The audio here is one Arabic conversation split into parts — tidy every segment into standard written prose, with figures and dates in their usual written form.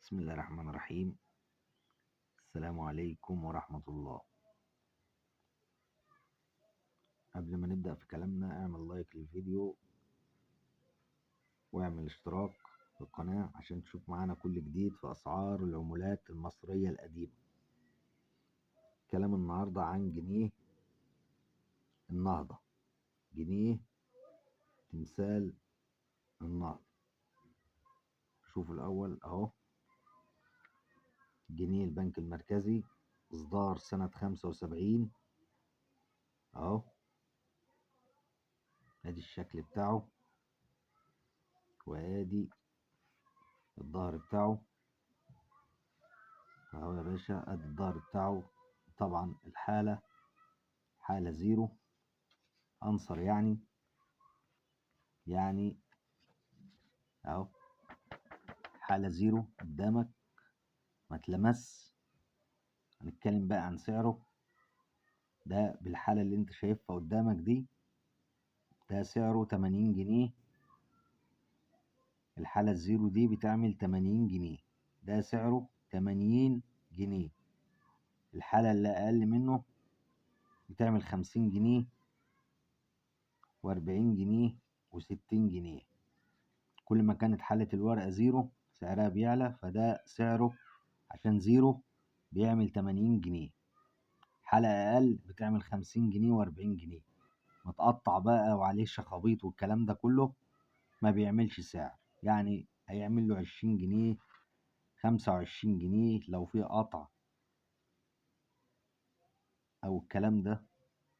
بسم الله الرحمن الرحيم. السلام عليكم ورحمة الله. قبل ما نبدأ في كلامنا اعمل لايك للفيديو واعمل اشتراك في القناة عشان تشوف معانا كل جديد في أسعار العملات المصرية القديمة. كلام النهاردة عن جنيه النهضة، جنيه تمثال النهضة. شوفوا الأول أهو جنيه البنك المركزي إصدار سنة 75 أهو، ادي الشكل بتاعه وادي الظهر بتاعه اهو يا باشا، ادي الظهر بتاعه. طبعا الحالة حالة زيرو انصر يعني اهو حالة زيرو قدامك ما تلمس. هنتكلم بقى عن سعره ده بالحالة اللي انت شايفها قدامك دي، ده سعره 80 جنيه. الحالة الزيرو دي بتعمل 80 جنيه، ده سعره 80 جنيه. الحالة اللي اقل منه بتعمل 50 جنيه و40 جنيه و60 جنيه. كل ما كانت حالة الورقة زيرو سعرها بيعلى، فده سعره عشان زيرو بيعمل 80 جنيه. حالة أقل بتعمل 50 جنيه و40 جنيه. متقطع بقى وعليه شخابيط والكلام ده كله ما بيعملش سعر، يعني هيعمل له 20 جنيه 25 جنيه لو في قطع أو الكلام ده،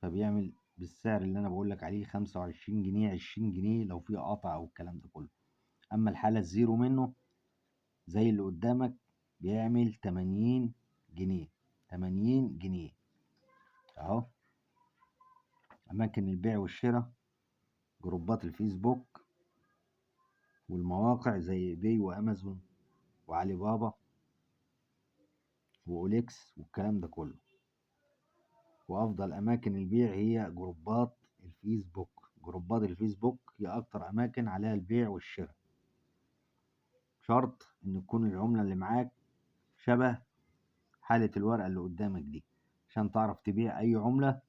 فبيعمل بالسعر اللي أنا بقولك عليه 25 جنيه 20 جنيه لو في قطع أو الكلام ده كله. أما الحالة الزيرو منه زي اللي قدامك بيعمل 80 جنيه 80 جنيه اهو. اماكن البيع والشراء جروبات الفيسبوك والمواقع زي ايباي وامازون وعلي بابا واوليكس والكلام ده كله. وافضل اماكن البيع هي جروبات الفيسبوك. جروبات الفيسبوك هي اكتر اماكن عليها البيع والشراء. شرط ان تكون العملة اللي معاك شبه حالة الورقة اللي قدامك دي. عشان تعرف تبيع اي عملة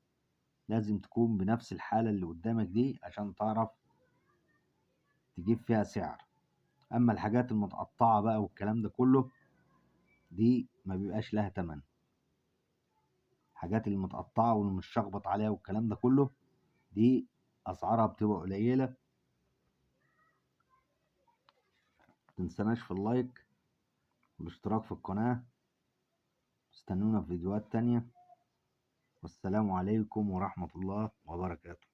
لازم تكون بنفس الحالة اللي قدامك دي عشان تعرف تجيب فيها سعر. اما الحاجات المتقطعة بقى والكلام ده كله دي ما بيبقاش لها تمن. الحاجات المتقطعة والمش شخبط عليها والكلام ده كله دي اسعارها بتبقى قليلة. متنسناش في اللايك والاشتراك في القناة. استنونا في فيديوهات تانية، والسلام عليكم ورحمة الله وبركاته.